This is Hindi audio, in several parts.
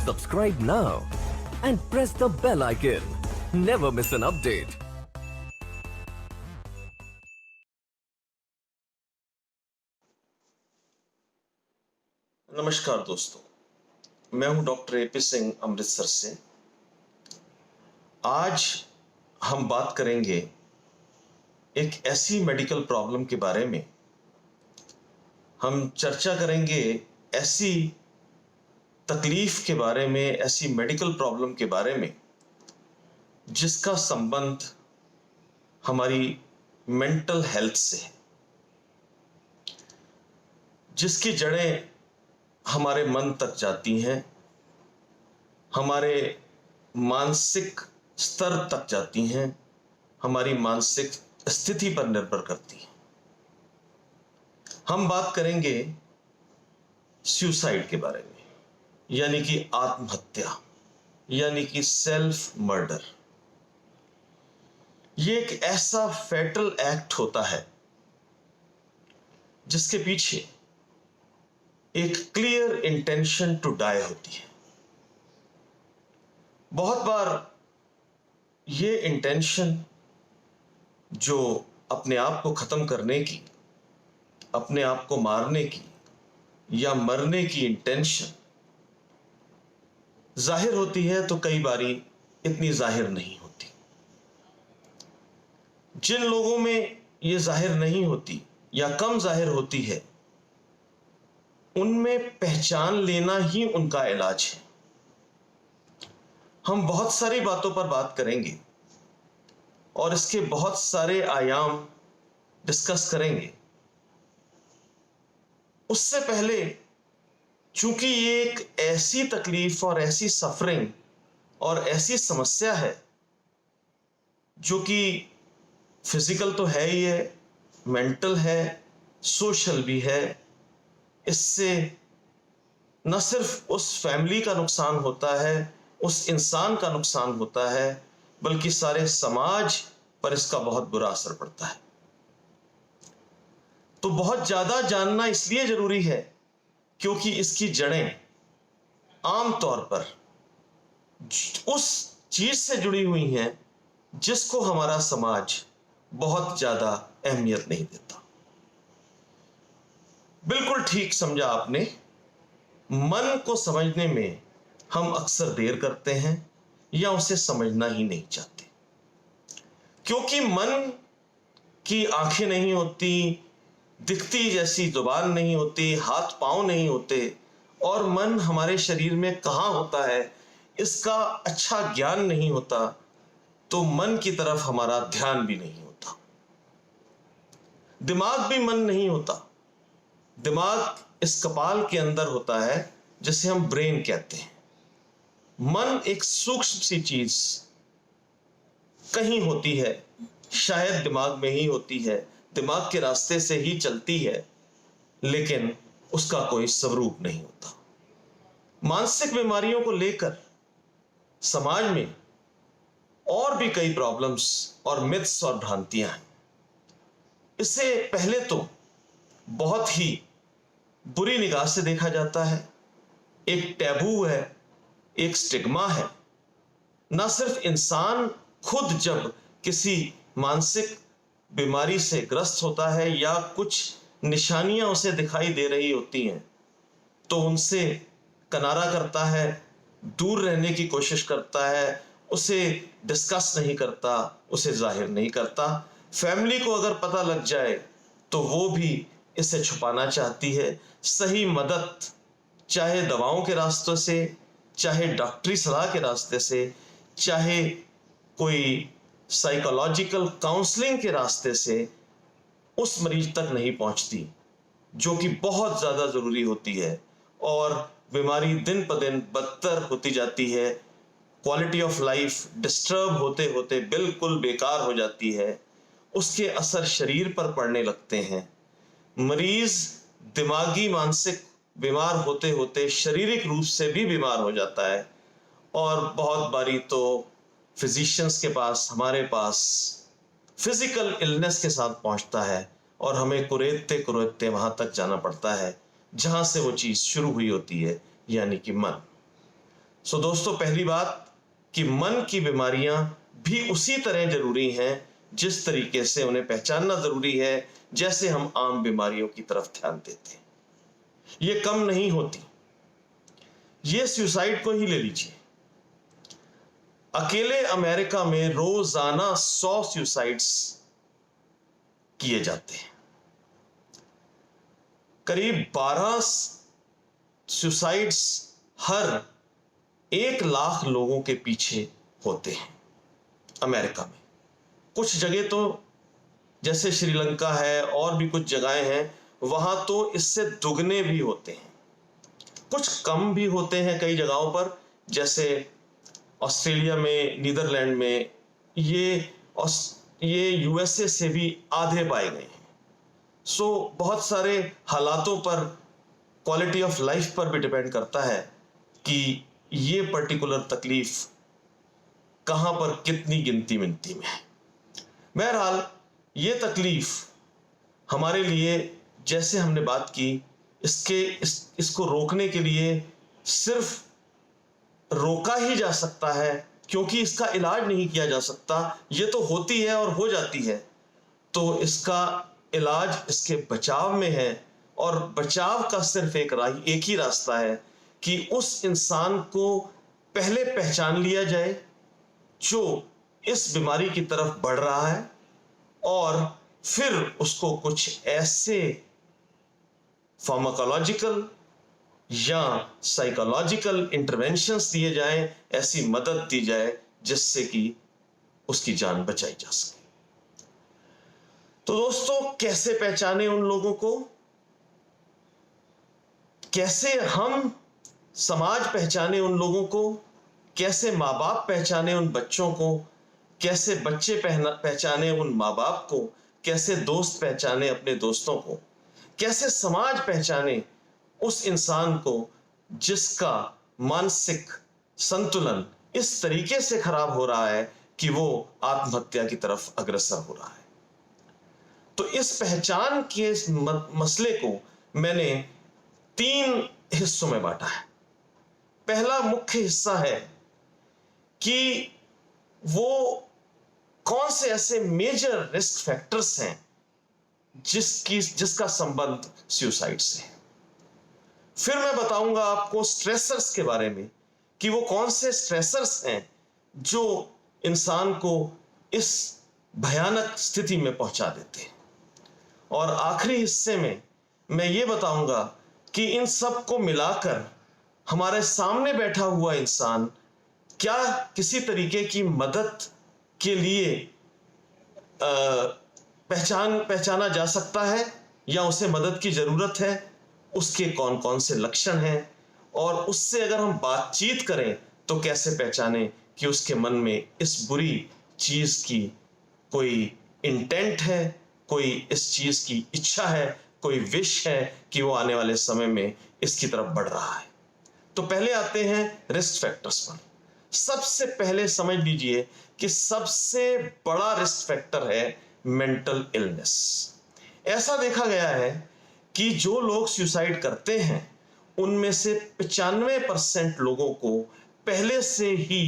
Subscribe now and press the bell icon. Never miss an update. नमस्कार दोस्तों, मैं हूं डॉक्टर एपी सिंह अमृतसर से। आज हम बात करेंगे एक ऐसी मेडिकल प्रॉब्लम के बारे में। हम चर्चा करेंगे ऐसी तकलीफ के बारे में, ऐसी मेडिकल प्रॉब्लम के बारे में जिसका संबंध हमारी मेंटल हेल्थ से है, जिसकी जड़ें हमारे मन तक जाती हैं, हमारे मानसिक स्तर तक जाती हैं, हमारी मानसिक स्थिति पर निर्भर करती हैं। हम बात करेंगे सुसाइड के बारे में, यानी कि आत्महत्या, यानी कि सेल्फ मर्डर। ये एक ऐसा फैटल एक्ट होता है जिसके पीछे एक क्लियर इंटेंशन टू डाई होती है। बहुत बार ये इंटेंशन जो अपने आप को खत्म करने की, अपने आप को मारने की या मरने की इंटेंशन जाहिर होती है, तो कई बारी इतनी जाहिर नहीं होती। जिन लोगों में ये जाहिर नहीं होती या कम जाहिर होती है, उनमें पहचान लेना ही उनका इलाज है। हम बहुत सारी बातों पर बात करेंगे और इसके बहुत सारे आयाम डिस्कस करेंगे। उससे पहले, चूंकि ये एक ऐसी तकलीफ और ऐसी सफरिंग और ऐसी समस्या है जो कि फिजिकल तो है ही है, मेंटल है, सोशल भी है। इससे न सिर्फ उस फैमिली का नुकसान होता है, उस इंसान का नुकसान होता है, बल्कि सारे समाज पर इसका बहुत बुरा असर पड़ता है। तो बहुत ज्यादा जानना इसलिए जरूरी है क्योंकि इसकी जड़ें आमतौर पर उस चीज से जुड़ी हुई हैं जिसको हमारा समाज बहुत ज्यादा अहमियत नहीं देता। बिल्कुल ठीक समझा आपने। मन को समझने में हम अक्सर देर करते हैं या उसे समझना ही नहीं चाहते, क्योंकि मन की आंखें नहीं होती, दिखती जैसी जुबान नहीं होती, हाथ पांव नहीं होते, और मन हमारे शरीर में कहां होता है इसका अच्छा ज्ञान नहीं होता, तो मन की तरफ हमारा ध्यान भी नहीं होता। दिमाग भी मन नहीं होता। दिमाग इस कपाल के अंदर होता है जिसे हम ब्रेन कहते हैं। मन एक सूक्ष्म सी चीज कहीं होती है, शायद दिमाग में ही होती है, दिमाग के रास्ते से ही चलती है, लेकिन उसका कोई स्वरूप नहीं होता। मानसिक बीमारियों को लेकर समाज में और भी कई प्रॉब्लम्स और मिथ्स और भ्रांतियां हैं। इससे पहले तो बहुत ही बुरी निगाह से देखा जाता है, एक टैबू है, एक स्टिग्मा है। ना सिर्फ इंसान खुद जब किसी मानसिक बीमारी से ग्रस्त होता है या कुछ निशानियां उसे दिखाई दे रही होती हैं, तो उनसे किनारा करता है, दूर रहने की कोशिश करता है, उसे डिस्कस नहीं करता, उसे जाहिर नहीं करता। फैमिली को अगर पता लग जाए तो वो भी इसे छुपाना चाहती है। सही मदद, चाहे दवाओं के रास्ते से, चाहे डॉक्टरी सलाह के रास्ते से, चाहे कोई साइकोलॉजिकल काउंसलिंग के रास्ते से, उस मरीज तक नहीं पहुंचती, जो कि बहुत ज्यादा जरूरी होती है। और बीमारी दिन ब दिन बदतर होती जाती है, क्वालिटी ऑफ लाइफ डिस्टर्ब होते होते बिल्कुल बेकार हो जाती है, उसके असर शरीर पर पड़ने लगते हैं। मरीज दिमागी मानसिक बीमार होते होते शारीरिक रूप से भी बीमार हो जाता है, और बहुत बारी तो फिजिशियंस के पास, हमारे पास फिजिकल इलनेस के साथ पहुंचता है और हमें कुरेदते कुरेदते वहां तक जाना पड़ता है जहां से वो चीज शुरू हुई होती है, यानी कि मन। सो दोस्तों, पहली बात कि मन की बीमारियां भी उसी तरह जरूरी हैं जिस तरीके से उन्हें पहचानना जरूरी है, जैसे हम आम बीमारियों की तरफ ध्यान देते हैं। ये कम नहीं होती। ये सुसाइड को ही ले लीजिए। अकेले अमेरिका में रोजाना 100 सुसाइड्स किए जाते हैं। करीब 12 सुसाइड्स हर 1 लाख लोगों के पीछे होते हैं अमेरिका में। कुछ जगह तो जैसे श्रीलंका है और भी कुछ जगहें हैं, वहां तो इससे दुगने भी होते हैं। कुछ कम भी होते हैं कई जगहों पर, जैसे ऑस्ट्रेलिया में, नीदरलैंड में। ये यूएसए से भी आधे पाए गए हैं। सो बहुत सारे हालातों पर, क्वालिटी ऑफ लाइफ पर भी डिपेंड करता है कि ये पर्टिकुलर तकलीफ कहां पर कितनी गिनती मिनती में है। बहरहाल ये तकलीफ हमारे लिए, जैसे हमने बात की, इसको रोकने के लिए सिर्फ रोका ही जा सकता है, क्योंकि इसका इलाज नहीं किया जा सकता। ये तो होती है और हो जाती है, तो इसका इलाज इसके बचाव में है। और बचाव का सिर्फ एक ही रास्ता है कि उस इंसान को पहले पहचान लिया जाए जो इस बीमारी की तरफ बढ़ रहा है, और फिर उसको कुछ ऐसे फार्माकोलॉजिकल या साइकोलॉजिकल इंटरवेंशंस दिए जाएं, ऐसी मदद दी जाए जिससे कि उसकी जान बचाई जा सके। तो दोस्तों, कैसे पहचाने उन लोगों को? कैसे हम समाज पहचाने उन लोगों को? कैसे माँ बाप पहचाने उन बच्चों को? कैसे बच्चे पहचाने उन माँ बाप को? कैसे दोस्त पहचाने अपने दोस्तों को? कैसे समाज पहचाने उस इंसान को जिसका मानसिक संतुलन इस तरीके से खराब हो रहा है कि वो आत्महत्या की तरफ अग्रसर हो रहा है? तो इस पहचान के मसले को मैंने 3 हिस्सों में बांटा है। पहला मुख्य हिस्सा है कि वो कौन से ऐसे मेजर रिस्क फैक्टर्स हैं जिसका संबंध सुसाइड से है। फिर मैं बताऊंगा आपको स्ट्रेसर्स के बारे में कि वो कौन से स्ट्रेसर्स हैं जो इंसान को इस भयानक स्थिति में पहुंचा देते हैं। और आखिरी हिस्से में मैं ये बताऊंगा कि इन सब को मिलाकर हमारे सामने बैठा हुआ इंसान क्या किसी तरीके की मदद के लिए पहचाना जा सकता है या उसे मदद की जरूरत है, उसके कौन कौन से लक्षण हैं, और उससे अगर हम बातचीत करें तो कैसे पहचाने कि उसके मन में इस बुरी चीज की कोई इंटेंट है, कोई इस चीज की इच्छा है, कोई विश है कि वो आने वाले समय में इसकी तरफ बढ़ रहा है। तो पहले आते हैं रिस्क फैक्टर्स पर। सबसे पहले समझ लीजिए कि सबसे बड़ा रिस्क फैक्टर है मेंटल इलनेस। ऐसा देखा गया है कि जो लोग सुसाइड करते हैं उनमें से 95% लोगों को पहले से ही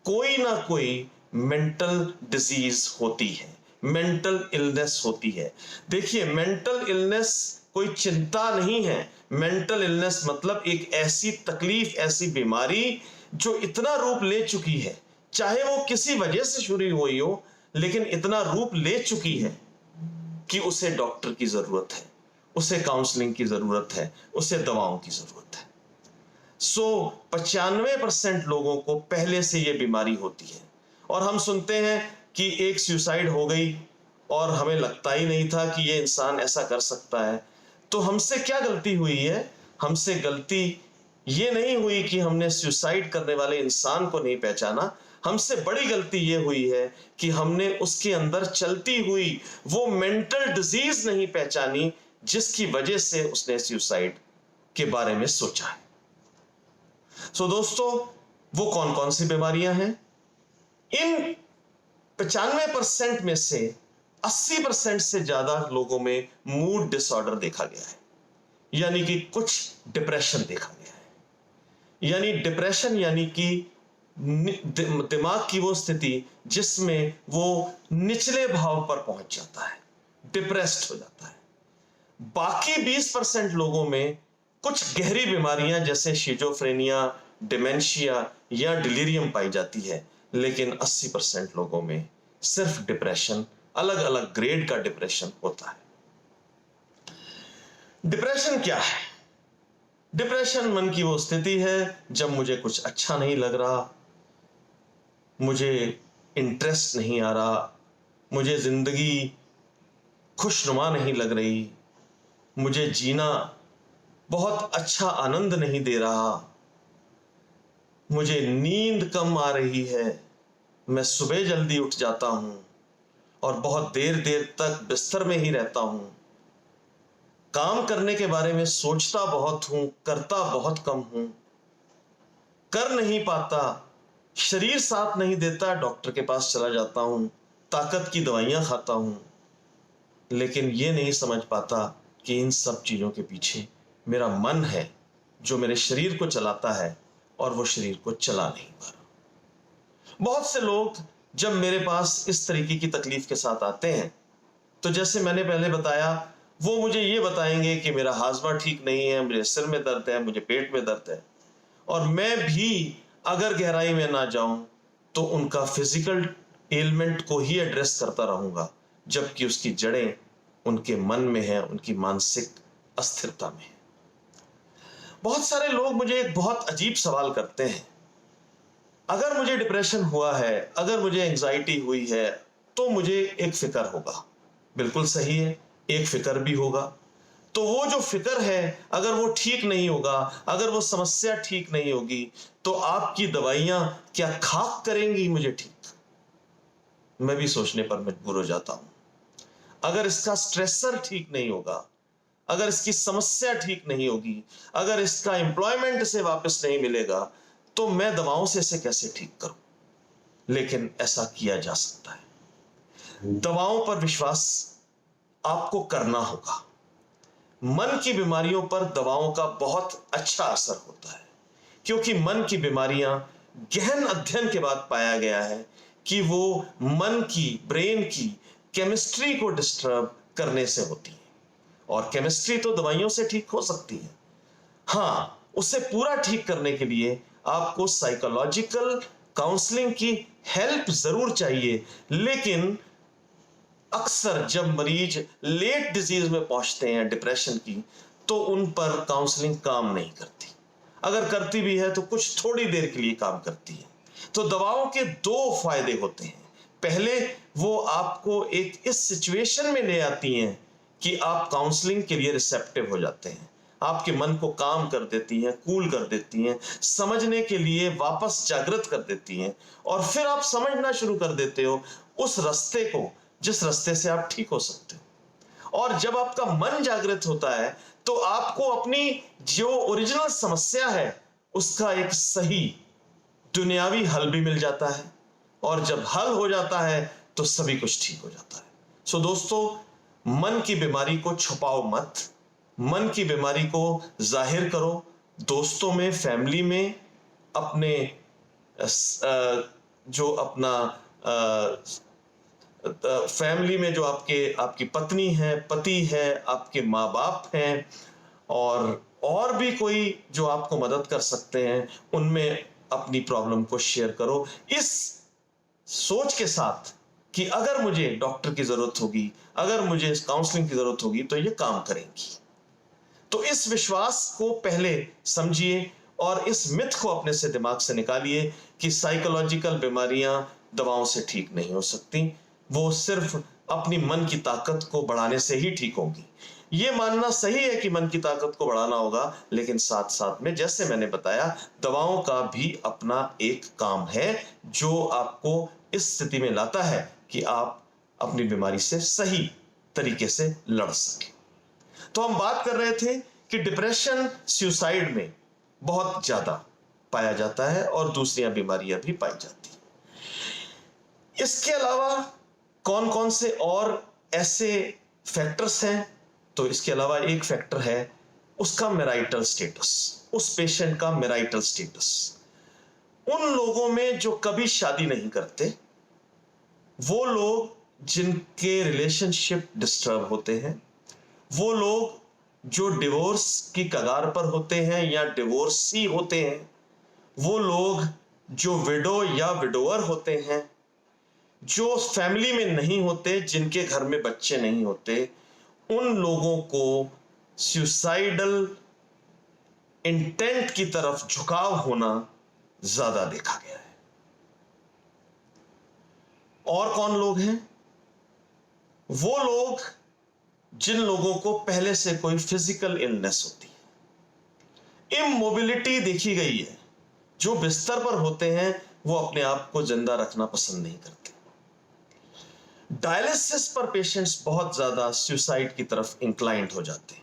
कोई ना कोई मेंटल डिजीज होती है, मेंटल इलनेस होती है। देखिए, मेंटल इलनेस कोई चिंता नहीं है। मेंटल इलनेस मतलब एक ऐसी तकलीफ, ऐसी बीमारी जो इतना रूप ले चुकी है, चाहे वो किसी वजह से शुरू हुई हो, लेकिन इतना रूप ले चुकी है कि उसे डॉक्टर की जरूरत है, उसे काउंसलिंग की जरूरत है, उसे दवाओं की जरूरत है। 95% लोगों को पहले से यह बीमारी होती है। और हम सुनते हैं कि एक सुसाइड हो गई और हमें लगता ही नहीं था कि यह इंसान ऐसा कर सकता है। तो हमसे क्या गलती हुई है? हमसे गलती ये नहीं हुई कि हमने सुसाइड करने वाले इंसान को नहीं पहचाना। हमसे बड़ी गलती ये हुई है कि हमने उसके अंदर चलती हुई वो मेंटल डिजीज नहीं पहचानी जिसकी वजह से उसने सुसाइड के बारे में सोचा है। दोस्तों, वो कौन कौन सी बीमारियां हैं? इन 95% में से 80% से ज्यादा लोगों में मूड डिसऑर्डर देखा गया है, यानी कि कुछ डिप्रेशन देखा गया है। यानी डिप्रेशन यानी कि दिमाग की वो स्थिति जिसमें वो निचले भाव पर पहुंच जाता है, डिप्रेस्ड हो जाता है। बाकी 20% लोगों में कुछ गहरी बीमारियां जैसे शिजोफ्रेनिया, डिमेंशिया या डिलीरियम पाई जाती है, लेकिन 80% लोगों में सिर्फ डिप्रेशन, अलग अलग ग्रेड का डिप्रेशन होता है। डिप्रेशन क्या है? डिप्रेशन मन की वो स्थिति है जब मुझे कुछ अच्छा नहीं लग रहा, मुझे इंटरेस्ट नहीं आ रहा, मुझे जिंदगी खुशनुमा नहीं लग रही, मुझे जीना बहुत अच्छा आनंद नहीं दे रहा, मुझे नींद कम आ रही है, मैं सुबह जल्दी उठ जाता हूं और बहुत देर देर तक बिस्तर में ही रहता हूं, काम करने के बारे में सोचता बहुत हूं, करता बहुत कम हूं, कर नहीं पाता, शरीर साथ नहीं देता, डॉक्टर के पास चला जाता हूं, ताकत की दवाइयां खाता हूं, लेकिन यह नहीं समझ पाता कि इन सब चीजों के पीछे मेरा मन है जो मेरे शरीर को चलाता है और वो शरीर को चला नहीं पा रहा। बहुत से लोग जब मेरे पास इस तरीके की तकलीफ के साथ आते हैं तो जैसे मैंने पहले बताया, वो मुझे ये बताएंगे कि मेरा हाजमा ठीक नहीं है, मुझे सिर में दर्द है, मुझे पेट में दर्द है, और मैं भी अगर गहराई में ना जाऊं तो उनका फिजिकल एलिमेंट को ही एड्रेस करता रहूंगा, जबकि उसकी जड़ें उनके मन में है, उनकी मानसिक अस्थिरता में है। बहुत सारे लोग मुझे एक बहुत अजीब सवाल करते हैं, अगर मुझे डिप्रेशन हुआ है, अगर मुझे एंजाइटी हुई है तो मुझे एक फिक्र होगा। बिल्कुल सही है, एक फिक्र भी होगा। तो वो जो फिक्र है अगर वो ठीक नहीं होगा, अगर वो समस्या ठीक नहीं होगी, तो आपकी दवाइयां क्या खाक करेंगी मुझे ठीक? मैं भी सोचने पर मजबूर हो जाता हूं। अगर इसका स्ट्रेसर ठीक नहीं होगा, अगर इसकी समस्या ठीक नहीं होगी, अगर इसका एम्प्लॉयमेंट से वापस नहीं मिलेगा, तो मैं दवाओं से इसे कैसे ठीक करूं? लेकिन ऐसा किया जा सकता है। दवाओं पर विश्वास आपको करना होगा। मन की बीमारियों पर दवाओं का बहुत अच्छा असर होता है, क्योंकि मन की बीमारियां गहन अध्ययन के बाद पाया गया है कि वो मन की, ब्रेन की केमिस्ट्री को डिस्टर्ब करने से होती है। और केमिस्ट्री तो दवाइयों से ठीक हो सकती है, हाँ, उसे पूरा ठीक करने के लिए आपको साइकोलॉजिकल काउंसलिंग की हेल्प जरूर चाहिए। लेकिन अक्सर जब मरीज लेट डिजीज में पहुंचते हैं डिप्रेशन की, तो उन पर काउंसलिंग काम नहीं करती। अगर करती भी है तो कुछ थोड़ी देर के लिए काम करती है। तो दवाओं के दो फायदे होते हैं। पहले, वो आपको एक इस सिचुएशन में ले आती हैं कि आप काउंसलिंग के लिए रिसेप्टिव हो जाते हैं, आपके मन को काम कर देती हैं, कूल कर देती हैं, समझने के लिए वापस जागृत कर देती हैं, और फिर आप समझना शुरू कर देते हो उस रास्ते को जिस रास्ते से आप ठीक हो सकते हो। और जब आपका मन जागृत होता है तो आपको अपनी जो ओरिजिनल समस्या है उसका एक सही दुनियावी हल भी मिल जाता है, और जब हल हो जाता है तो सभी कुछ ठीक हो जाता है। सो दोस्तों, मन की बीमारी को छुपाओ मत, मन की बीमारी को जाहिर करो, दोस्तों में, फैमिली में, अपने जो अपना फैमिली में जो आपकी पत्नी है, पति है, आपके माँ बाप हैं, और भी कोई जो आपको मदद कर सकते हैं, उनमें अपनी प्रॉब्लम को शेयर करो, इस सोच के साथ कि अगर मुझे डॉक्टर की जरूरत होगी, अगर मुझे काउंसलिंग की जरूरत होगी तो ये काम करेंगी। तो इस विश्वास को पहले समझिए और इस मिथ को अपने से दिमाग से निकालिए कि साइकोलॉजिकल बीमारियां दवाओं से ठीक नहीं हो सकती, वो सिर्फ अपनी मन की ताकत को बढ़ाने से ही ठीक होगी। ये मानना सही है कि मन की ताकत को बढ़ाना होगा, लेकिन साथ साथ में, जैसे मैंने बताया, दवाओं का भी अपना एक काम है जो आपको इस स्थिति में लाता है कि आप अपनी बीमारी से सही तरीके से लड़ सकें। तो हम बात कर रहे थे कि डिप्रेशन सुसाइड में बहुत ज्यादा पाया जाता है और दूसरी बीमारियां भी पाई जाती हैं। इसके अलावा कौन कौन से और ऐसे फैक्टर्स हैं? तो इसके अलावा एक फैक्टर है उसका मैरिटल स्टेटस, उस पेशेंट का मैरिटल स्टेटस। उन लोगों में जो कभी शादी नहीं करते, वो लोग जिनके रिलेशनशिप डिस्टर्ब होते हैं, वो लोग जो डिवोर्स की कगार पर होते हैं या डिवोर्सी होते हैं, वो लोग जो विडो या विडोअर होते हैं, जो फैमिली में नहीं होते, जिनके घर में बच्चे नहीं होते, उन लोगों को सुसाइडल इंटेंट की तरफ झुकाव होना ज्यादा देखा गया है। और कौन लोग हैं? वो लोग जिन लोगों को पहले से कोई फिजिकल इलनेस होती है, इमोबिलिटी देखी गई है, जो बिस्तर पर होते हैं वो अपने आप को जिंदा रखना पसंद नहीं करते। डायलिसिस पर पेशेंट्स बहुत ज्यादा सुसाइड की तरफ इंक्लाइंड हो जाते हैं।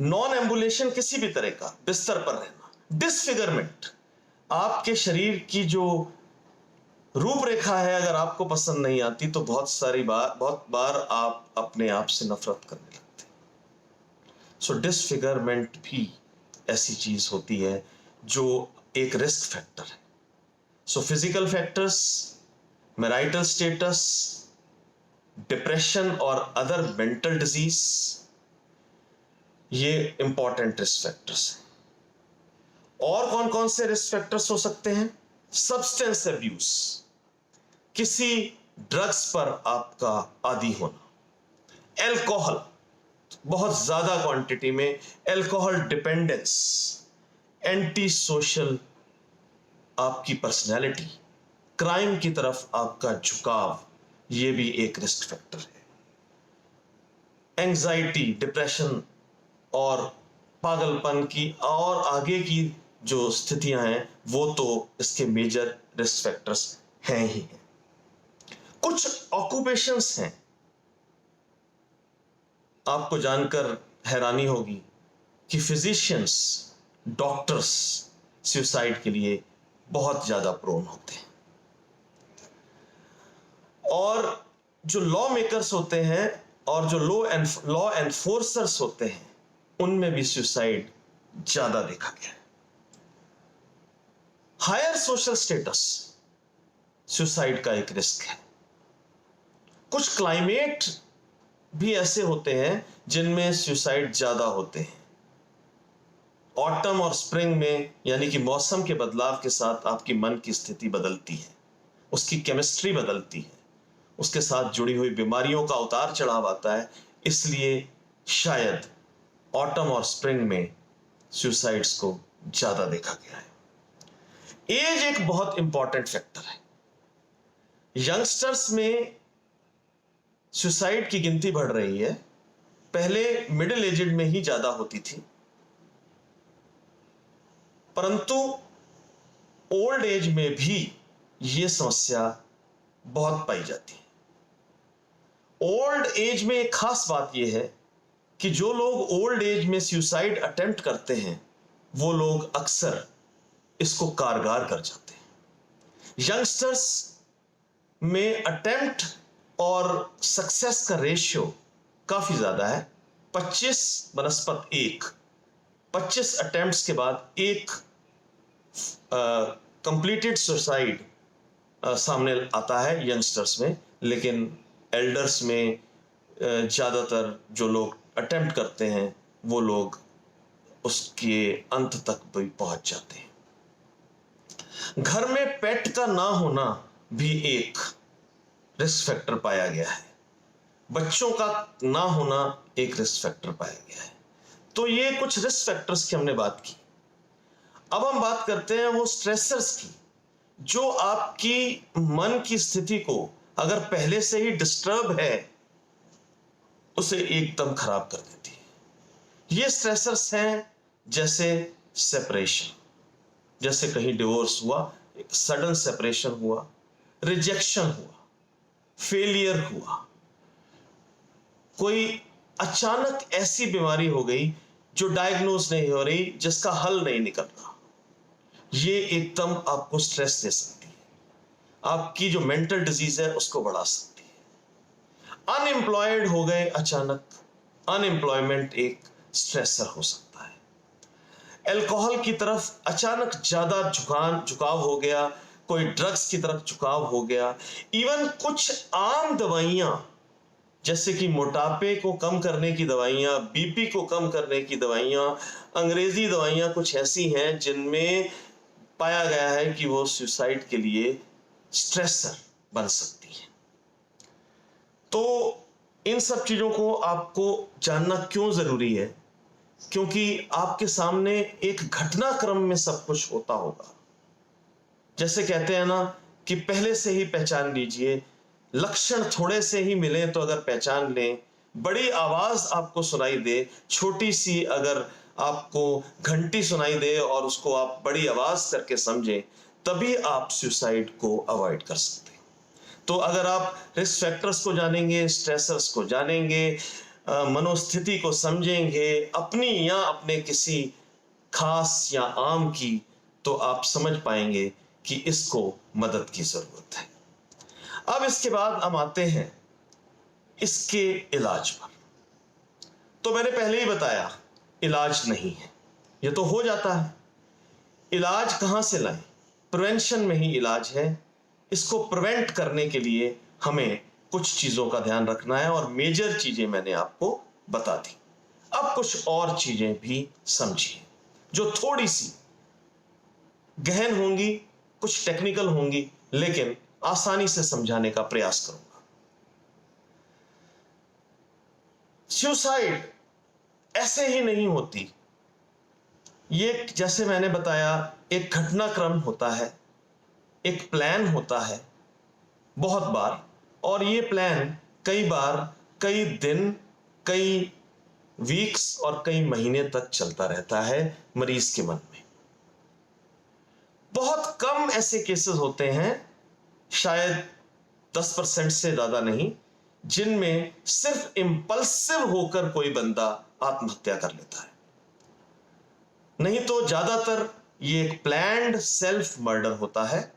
नॉन एम्बुलेशन किसी भी तरह का, बिस्तर पर रहना, डिसफिगरमेंट, आपके शरीर की जो रूपरेखा है अगर आपको पसंद नहीं आती तो बहुत बार आप अपने आप से नफरत करने लगते हैं। सो डिसफिगरमेंट भी ऐसी चीज होती है जो एक रिस्क फैक्टर है। So physical factors, marital status, depression और अदर मेंटल डिजीज, ये इंपॉर्टेंट रिस्क फैक्टर्स हैं। और कौन कौन से रिस्क फैक्टर्स हो सकते हैं? सब्सटेंस अब्यूज, किसी ड्रग्स पर आपका आदी होना, एल्कोहल, बहुत ज्यादा क्वांटिटी में एल्कोहल डिपेंडेंस, एंटी सोशल आपकी पर्सनैलिटी, क्राइम की तरफ आपका झुकाव, ये भी एक रिस्क फैक्टर है। एंजाइटी, डिप्रेशन और पागलपन की और आगे की जो स्थितियां हैं वो तो इसके मेजर रिस्क फैक्टर्स हैं ही हैं। कुछ ऑक्यूपेशंस हैं, आपको जानकर हैरानी होगी कि फिजिशियंस, डॉक्टर्स सुसाइड के लिए बहुत ज्यादा प्रोन होते हैं। और जो लॉ मेकर्स होते हैं और जो लॉ एनफोर्सर्स होते हैं, उनमें भी सुसाइड ज्यादा देखा गया है। हायर सोशल स्टेटस सुसाइड का एक रिस्क है। कुछ क्लाइमेट भी ऐसे होते हैं जिनमें सुसाइड ज्यादा होते हैं। ऑटम और स्प्रिंग में, यानी कि मौसम के बदलाव के साथ आपकी मन की स्थिति बदलती है, उसकी केमिस्ट्री बदलती है, उसके साथ जुड़ी हुई बीमारियों का उतार चढ़ाव आता है। इसलिए शायद ऑटम और स्प्रिंग में सुसाइड्स को ज्यादा देखा गया है। एज एक बहुत इंपॉर्टेंट फैक्टर है। यंगस्टर्स में सुसाइड की गिनती बढ़ रही है। पहले मिडिल एजेड में ही ज्यादा होती थी, परंतु ओल्ड एज में भी यह समस्या बहुत पाई जाती है। ओल्ड एज में एक खास बात यह है कि जो लोग ओल्ड एज में सुसाइड अटेम्प्ट करते हैं वो लोग अक्सर इसको कारगर कर जाते हैं। यंगस्टर्स में अटेम्प्ट और सक्सेस का रेशियो काफी ज्यादा है। 25 बनस्पत 1, 25 अटेम्प्ट्स के बाद एक कंप्लीटेड सुसाइड सामने आता है यंगस्टर्स में, लेकिन एल्डर्स में ज्यादातर जो लोग अटेम्प्ट करते हैं वो लोग उसके अंत तक भी पहुंच जाते हैं। घर में पेट का ना होना भी एक रिस्क फैक्टर पाया गया है। बच्चों का ना होना एक रिस्क फैक्टर पाया गया है। तो ये कुछ रिस्क फैक्टर्स की हमने बात की। अब हम बात करते हैं वो स्ट्रेसर्स की, जो आपकी मन की स्थिति को अगर पहले से ही डिस्टर्ब है उसे एकदम खराब कर देती है। ये स्ट्रेसर्स हैं जैसे सेपरेशन, जैसे कहीं डिवोर्स हुआ, एक सडन सेपरेशन हुआ, रिजेक्शन हुआ, फेलियर हुआ, कोई अचानक ऐसी बीमारी हो गई जो डायग्नोज नहीं हो रही, जिसका हल नहीं निकल रहा, ये एकदम आपको स्ट्रेस दे सकती है, आपकी जो मेंटल डिजीज है उसको बढ़ा सकती है। अनएम्प्लॉयड हो गए अचानक, अनएम्प्लॉयमेंट एक स्ट्रेसर हो सकता है। अल्कोहल की तरफ अचानक ज्यादा झुकाव हो गया, कोई ड्रग्स की तरफ झुकाव हो गया, इवन कुछ आम दवाइयां जैसे कि मोटापे को कम करने की दवाइयां, बीपी को कम करने की दवाइयां, अंग्रेजी दवाइयां कुछ ऐसी हैं जिनमें पाया गया है कि वो सुसाइड के लिए स्ट्रेसर बन सकती है। तो इन सब चीजों को आपको जानना क्यों जरूरी है? क्योंकि आपके सामने एक घटनाक्रम में सब कुछ होता होगा। जैसे कहते हैं ना कि पहले से ही पहचान लीजिए, लक्षण थोड़े से ही मिले तो अगर पहचान लें, बड़ी आवाज आपको सुनाई दे, छोटी सी अगर आपको घंटी सुनाई दे और उसको आप बड़ी आवाज करके समझें, तभी आप सुसाइड को अवॉइड कर सकते हैं। तो अगर आप रिस्क फैक्टर्स को जानेंगे, स्ट्रेसर्स को जानेंगे, मनोस्थिति को समझेंगे अपनी या अपने किसी खास या आम की, तो आप समझ पाएंगे कि इसको मदद की जरूरत है। अब इसके बाद हम आते हैं इसके इलाज पर। तो मैंने पहले ही बताया इलाज नहीं है, ये तो हो जाता है। इलाज कहां से लाएं? प्रिवेंशन में ही इलाज है। इसको प्रिवेंट करने के लिए हमें कुछ चीजों का ध्यान रखना है और मेजर चीजें मैंने आपको बता दी। अब कुछ और चीजें भी समझिए जो थोड़ी सी गहन होंगी, कुछ टेक्निकल होंगी, लेकिन आसानी से समझाने का प्रयास करूंगा। सुसाइड ऐसे ही नहीं होती। ये जैसे मैंने बताया एक घटनाक्रम होता है, एक प्लान होता है बहुत बार, और ये प्लान कई बार कई दिन, कई वीक्स और कई महीने तक चलता रहता है मरीज के मन में। बहुत कम ऐसे केसेस होते हैं, शायद 10% से ज्यादा नहीं, जिनमें सिर्फ इंपल्सिव होकर कोई बंदा आत्महत्या कर लेता है। नहीं तो ज्यादातर ये एक प्लान्ड सेल्फ मर्डर होता है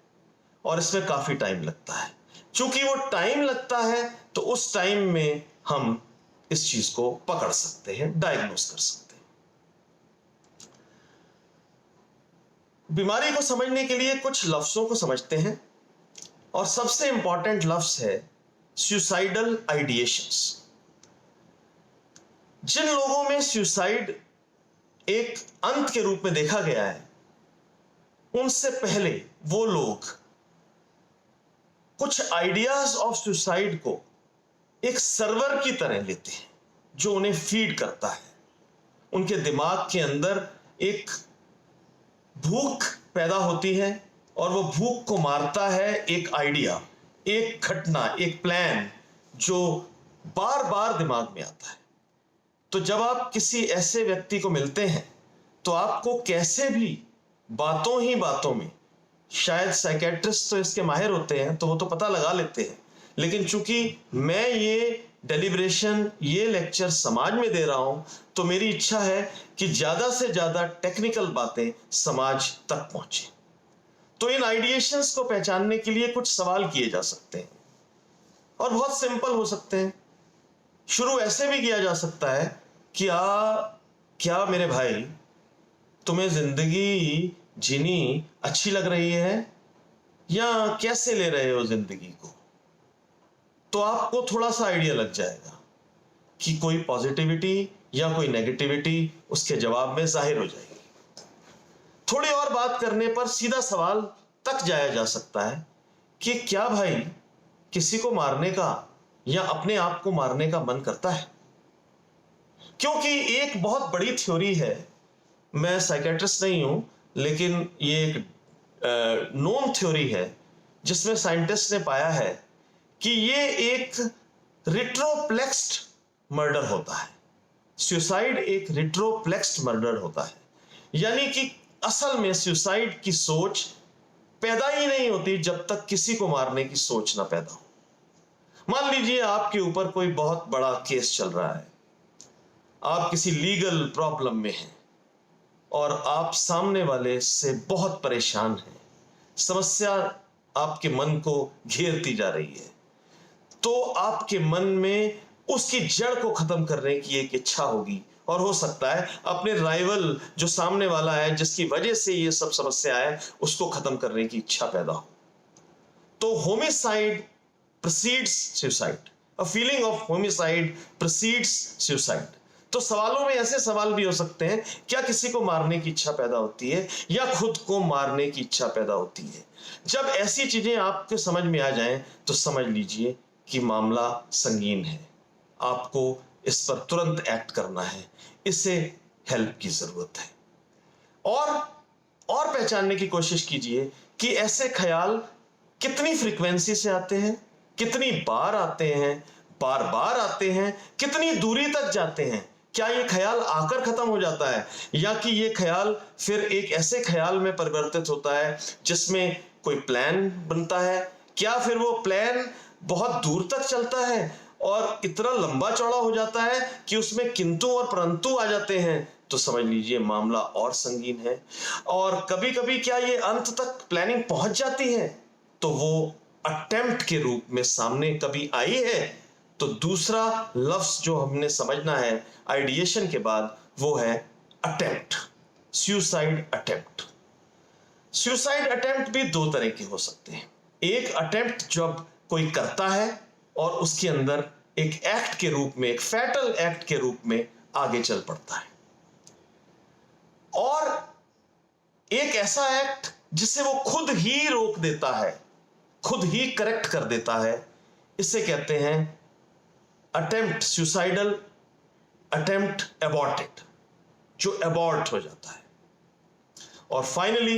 और इसमें काफी टाइम लगता है। चूंकि वो टाइम लगता है तो उस टाइम में हम इस चीज को पकड़ सकते हैं, डायग्नोस कर सकते हैं। बीमारी को समझने के लिए कुछ लफ्जों को समझते हैं, और सबसे इंपॉर्टेंट लफ्ज है सुसाइडल आइडिएशंस। जिन लोगों में सुसाइड एक अंत के रूप में देखा गया है, उनसे पहले वो लोग कुछ आइडियाज ऑफ सुसाइड को एक सर्वर की तरह लेते हैं जो उन्हें फीड करता है। उनके दिमाग के अंदर एक भूख पैदा होती है और वो भूख को मारता है एक आइडिया, एक घटना, एक प्लान जो बार बार दिमाग में आता है। तो जब आप किसी ऐसे व्यक्ति को मिलते हैं तो आपको कैसे भी बातों ही बातों में, शायद साइकेट्रिस्ट तो इसके माहिर होते हैं तो वो तो पता लगा लेते हैं, लेकिन चूंकि मैं ये डेलिब्रेशन, ये लेक्चर समाज में दे रहा हूं, तो मेरी इच्छा है कि ज्यादा से ज्यादा टेक्निकल बातें समाज तक पहुंचे। तो इन आइडिएशंस को पहचानने के लिए कुछ सवाल किए जा सकते हैं और बहुत सिंपल हो सकते हैं। शुरू ऐसे भी किया जा सकता है कि क्या मेरे भाई, तुम्हें जिंदगी जीनी अच्छी लग रही है या कैसे ले रहे हो जिंदगी को? तो आपको थोड़ा सा आइडिया लग जाएगा कि कोई पॉजिटिविटी या कोई नेगेटिविटी उसके जवाब में जाहिर हो जाएगी। थोड़ी और बात करने पर सीधा सवाल तक जाया जा सकता है कि क्या भाई किसी को मारने का या अपने आप को मारने का मन करता है? क्योंकि एक बहुत बड़ी थ्योरी है, मैं साइकेट्रिस्ट नहीं हूं, लेकिन ये एक नोन थ्योरी है जिसमें साइंटिस्ट ने पाया है कि ये एक रिट्रोप्लेक्स्ड मर्डर होता है। सुसाइड एक रिट्रोप्लेक्स्ड मर्डर होता है, यानी कि असल में सुसाइड की सोच पैदा ही नहीं होती जब तक किसी को मारने की सोच ना पैदा हो। मान लीजिए आपके ऊपर कोई बहुत बड़ा केस चल रहा है, आप किसी लीगल प्रॉब्लम में हैं और आप सामने वाले से बहुत परेशान हैं, समस्या आपके मन को घेरती जा रही है, तो आपके मन में उसकी जड़ को खत्म करने की एक इच्छा होगी और हो सकता है अपने राइवल जो सामने वाला है जिसकी वजह से ये सब समस्या है उसको खत्म करने की इच्छा पैदा हो। तो homicide precedes suicide, a feeling of homicide precedes suicide। तो सवालों में ऐसे सवाल भी हो सकते हैं, क्या किसी को मारने की इच्छा पैदा होती है या खुद को मारने की इच्छा पैदा होती है? जब ऐसी चीजें आपके समझ में आ जाएं तो समझ लीजिए कि मामला संगीन है, आपको इस पर तुरंत एक्ट करना है, इससे हेल्प की जरूरत है। और पहचानने की कोशिश कीजिए कि ऐसे ख्याल कितनी फ्रीक्वेंसी से आते हैं, कितनी बार आते हैं, बार बार आते हैं, कितनी दूरी तक जाते हैं। क्या ये ख्याल आकर खत्म हो जाता है या कि ये ख्याल फिर एक ऐसे ख्याल में परिवर्तित होता है जिसमें कोई प्लान बनता है? क्या फिर वो प्लान बहुत दूर तक चलता है और इतना लंबा चौड़ा हो जाता है कि उसमें किंतु और परंतु आ जाते हैं? तो समझ लीजिए मामला और संगीन है। और कभी कभी क्या ये अंत तक प्लानिंग पहुंच जाती है तो वो अटेम्प्ट के रूप में सामने कभी आई है? तो दूसरा लफ्ज जो हमने समझना है आइडिएशन के बाद वो है attempt, suicide attempt. Suicide attempt भी दो तरह के हो सकते हैं। एक अटेम्प्ट जब कोई करता है और उसके अंदर एक एक्ट के रूप में, एक फैटल एक्ट के रूप में आगे चल पड़ता है, और एक ऐसा एक्ट जिसे वो खुद ही रोक देता है, खुद ही करेक्ट कर देता है। इसे कहते हैं अटेम्प्ट सुसाइडल, अटेम्प्ट एबॉर्टेड, जो एबॉर्ट हो जाता है। और फाइनली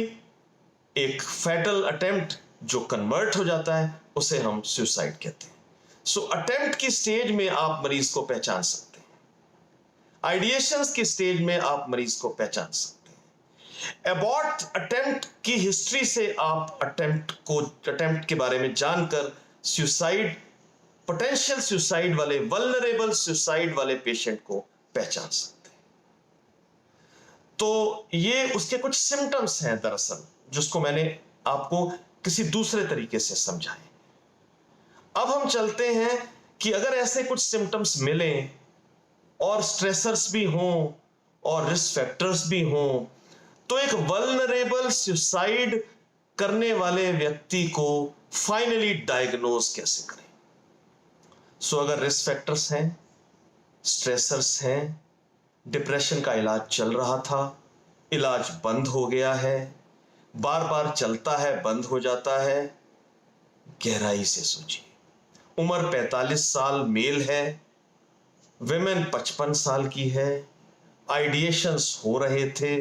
एक फैटल अटेम्प्ट जो कन्वर्ट हो जाता है उसे हम सुसाइड कहते हैं। सो अटेम्प्ट की स्टेज में आप मरीज को पहचान सकते हैं, आइडिएशंस की स्टेज में आप मरीज को पहचान सकते हैं। एबॉर्ट अटेम्प्ट की हिस्ट्री से आप अटेम्प्ट के बारे में जानकर सुसाइड, पोटेंशियल सुसाइड वाले, वल्नरेबल सुसाइड वाले पेशेंट को पहचान सकते हैं। तो ये उसके कुछ सिम्टम्स हैं दरअसल, जिसको मैंने आपको किसी दूसरे तरीके से समझाए। अब हम चलते हैं कि अगर ऐसे कुछ सिम्टम्स मिलें और स्ट्रेसर्स भी हों और रिस्क फैक्टर्स भी हों, तो एक वल्नरेबल सुसाइड करने वाले व्यक्ति को फाइनली डायग्नोज कैसे करें? सो अगर रिस्क फैक्टर्स हैं, स्ट्रेसर्स हैं, डिप्रेशन का इलाज चल रहा था, इलाज बंद हो गया है, बार बार चलता है, बंद हो जाता है, गहराई से सोचिए। उम्र 45 साल मेल है, विमेन 55 साल की है, आइडिएशंस हो रहे थे,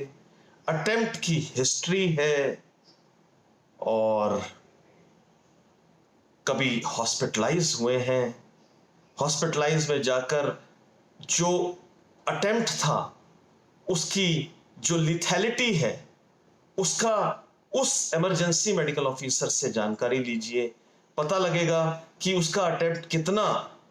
अटेम्प्ट की हिस्ट्री है, और कभी हॉस्पिटलाइज हुए हैं। हॉस्पिटलाइज में जाकर जो अटेम्प्ट था उसकी जो लिथैलिटी है उसका उस इमरजेंसी मेडिकल ऑफिसर से जानकारी लीजिए। पता लगेगा कि उसका अटेम्प्ट कितना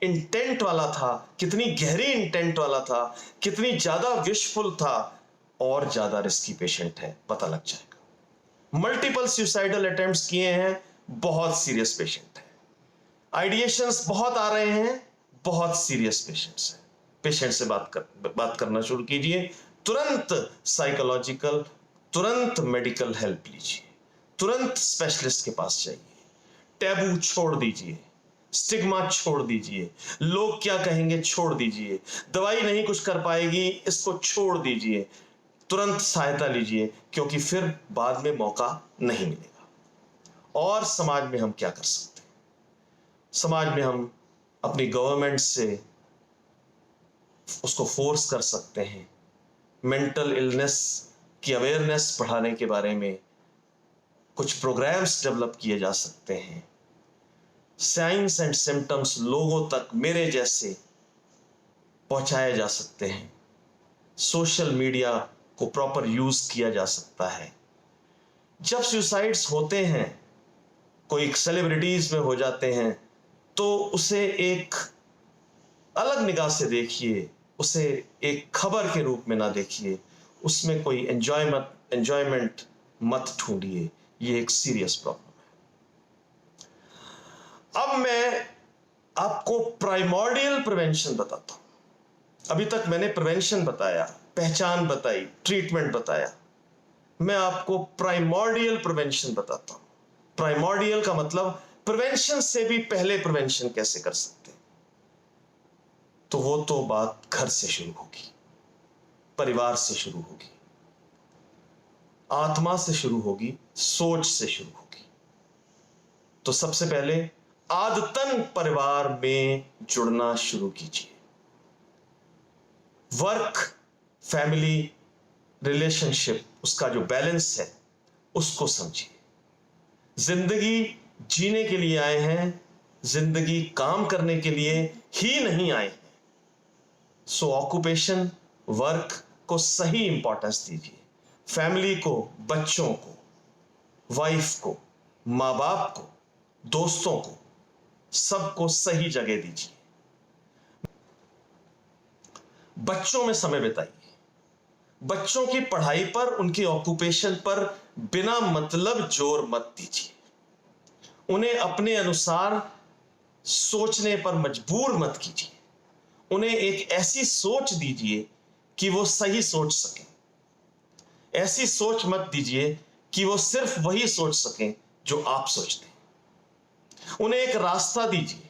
इंटेंट वाला था, कितनी गहरी इंटेंट वाला था, कितनी ज्यादा विशफुल था और ज्यादा रिस्की पेशेंट है, पता लग जाएगा। मल्टीपल सुसाइडल अटेम्प्ट्स किए हैं, बहुत सीरियस पेशेंट है। आइडिएशंस बहुत आ रहे हैं, बहुत सीरियस पेशेंट्स हैं। पेशेंट से बात करना शुरू कीजिए, तुरंत साइकोलॉजिकल, तुरंत मेडिकल हेल्प लीजिए, तुरंत स्पेशलिस्ट के पास जाइए। टैबू छोड़ दीजिए, स्टिग्मा छोड़ दीजिए, लोग क्या कहेंगे छोड़ दीजिए, दवाई नहीं कुछ कर पाएगी इसको छोड़ दीजिए, तुरंत सहायता लीजिए, क्योंकि फिर बाद में मौका नहीं मिलेगा। और समाज में हम क्या कर सकते हैं? समाज में हम अपनी गवर्नमेंट से उसको फोर्स कर सकते हैं, मेंटल इलनेस की अवेयरनेस बढ़ाने के बारे में कुछ प्रोग्राम्स डेवलप किए जा सकते हैं। साइंस एंड सिम्टम्स लोगों तक मेरे जैसे पहुंचाए जा सकते हैं। सोशल मीडिया को प्रॉपर यूज किया जा सकता है। जब सुसाइड्स होते हैं, कोई सेलिब्रिटीज में हो जाते हैं, तो उसे एक अलग निगाह से देखिए, उसे एक खबर के रूप में ना देखिए, उसमें कोई एंजॉयमेंट मत ढूंढिए। ये एक सीरियस प्रॉब्लम है। अब मैं आपको प्राइमोर्डियल प्रिवेंशन बताता हूं। अभी तक मैंने प्रिवेंशन बताया, पहचान बताई, ट्रीटमेंट बताया। मैं आपको प्राइमॉर्डियल प्रिवेंशन बताता हूं। प्राइमॉर्डियल का मतलब प्रिवेंशन से भी पहले प्रिवेंशन कैसे कर सकते हैं। तो वो तो बात घर से शुरू होगी, परिवार से शुरू होगी, आत्मा से शुरू होगी, सोच से शुरू होगी। तो सबसे पहले आदतन परिवार में जुड़ना शुरू कीजिए। वर्क फैमिली रिलेशनशिप, उसका जो बैलेंस है उसको समझिए। जिंदगी जीने के लिए आए हैं, जिंदगी काम करने के लिए ही नहीं आए हैं। सो ऑक्यूपेशन, वर्क को सही इंपॉर्टेंस दीजिए। फैमिली को, बच्चों को, वाइफ को, माँ बाप को, दोस्तों को, सबको सही जगह दीजिए। बच्चों में समय बिताइए। बच्चों की पढ़ाई पर, उनकी ऑक्यूपेशन पर बिना मतलब जोर मत दीजिए। उन्हें अपने अनुसार सोचने पर मजबूर मत कीजिए। उन्हें एक ऐसी सोच दीजिए कि वो सही सोच सकें। ऐसी सोच मत दीजिए कि वो सिर्फ वही सोच सकें जो आप सोचते हैं। उन्हें एक रास्ता दीजिए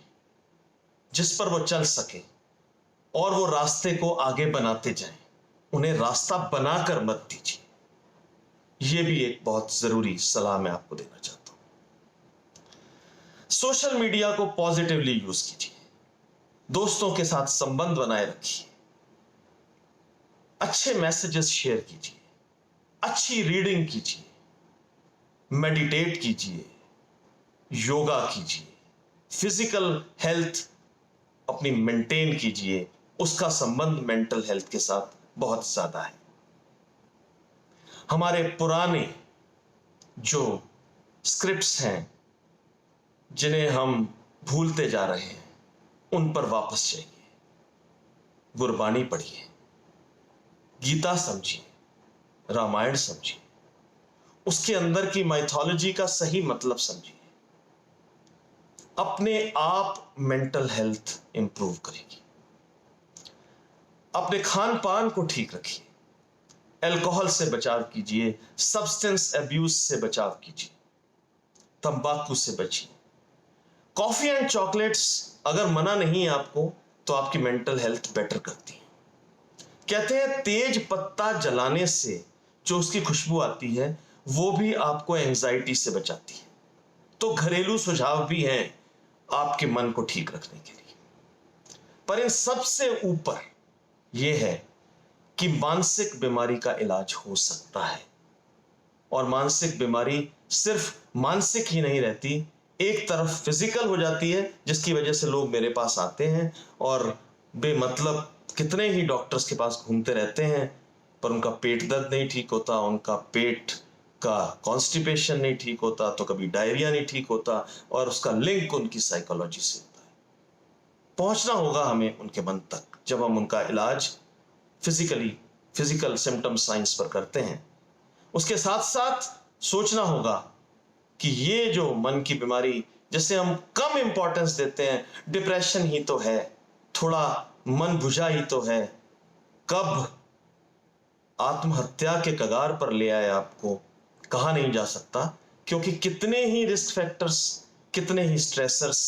जिस पर वो चल सके और वो रास्ते को आगे बनाते जाएं। उन्हें रास्ता बनाकर मत दीजिए। यह भी एक बहुत जरूरी सलाह मैं आपको देना चाहता हूं। सोशल मीडिया को पॉजिटिवली यूज कीजिए। दोस्तों के साथ संबंध बनाए रखिए। अच्छे मैसेजेस शेयर कीजिए। अच्छी रीडिंग कीजिए। मेडिटेट कीजिए। योगा कीजिए। फिजिकल हेल्थ अपनी मेंटेन कीजिए। उसका संबंध मेंटल हेल्थ के साथ बहुत ज्यादा है। हमारे पुराने जो स्क्रिप्ट्स हैं जिन्हें हम भूलते जा रहे हैं, उन पर वापस जाइए। गुरबानी पढ़िए, गीता समझिए, रामायण समझिए, उसके अंदर की माइथोलॉजी का सही मतलब समझिए। अपने आप मेंटल हेल्थ इंप्रूव करेगी। अपने खान पान को ठीक रखिए। अल्कोहल से बचाव कीजिए, सब्सटेंस अब्यूज से बचाव कीजिए, तंबाकू से बचिए। कॉफी एंड चॉकलेट्स अगर मना नहीं है आपको, तो आपकी मेंटल हेल्थ बेटर करती है। कहते हैं तेज पत्ता जलाने से जो उसकी खुशबू आती है वो भी आपको एंजाइटी से बचाती है। तो घरेलू सुझाव भी हैं आपके मन को ठीक रखने के लिए। पर इन सबसे ऊपर यह है कि मानसिक बीमारी का इलाज हो सकता है। और मानसिक बीमारी सिर्फ मानसिक ही नहीं रहती, एक तरफ फिजिकल हो जाती है, जिसकी वजह से लोग मेरे पास आते हैं और बेमतलब कितने ही डॉक्टर्स के पास घूमते रहते हैं, पर उनका पेट दर्द नहीं ठीक होता, उनका पेट का कॉन्स्टिपेशन नहीं ठीक होता, तो कभी डायरिया नहीं ठीक होता, और उसका लिंक उनकी साइकोलॉजी से होता है। पहुंचना होगा हमें उनके मन तक। जब हम उनका इलाज फिजिकल सिम्टम साइंस पर करते हैं, उसके साथ साथ सोचना होगा कि ये जो मन की बीमारी जिसे हम कम इंपॉर्टेंस देते हैं, डिप्रेशन ही तो है, थोड़ा मन बुझा ही तो है, कब आत्महत्या के कगार पर ले आए आपको कहा नहीं जा सकता। क्योंकि कितने ही रिस्क फैक्टर्स, कितने ही स्ट्रेसर्स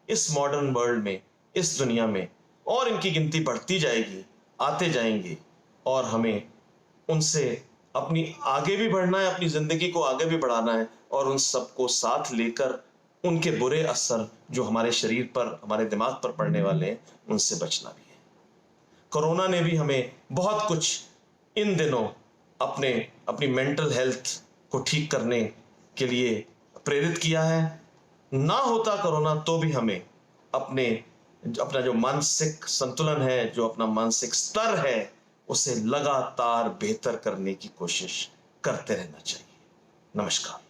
इस मॉडर्न वर्ल्ड में, इस दुनिया में, और इनकी गिनती बढ़ती जाएगी, आते जाएंगे, और हमें उनसे अपनी आगे भी बढ़ना है, अपनी जिंदगी को आगे भी बढ़ाना है, और उन सबको साथ लेकर उनके बुरे असर जो हमारे शरीर पर, हमारे दिमाग पर पड़ने वाले हैं, उनसे बचना भी है। कोरोना ने भी हमें बहुत कुछ इन दिनों अपनी मेंटल हेल्थ को ठीक करने के लिए प्रेरित किया है। ना होता कोरोना तो भी हमें अपना जो मानसिक संतुलन है, जो अपना मानसिक स्तर है, उसे लगातार बेहतर करने की कोशिश करते रहना चाहिए। नमस्कार।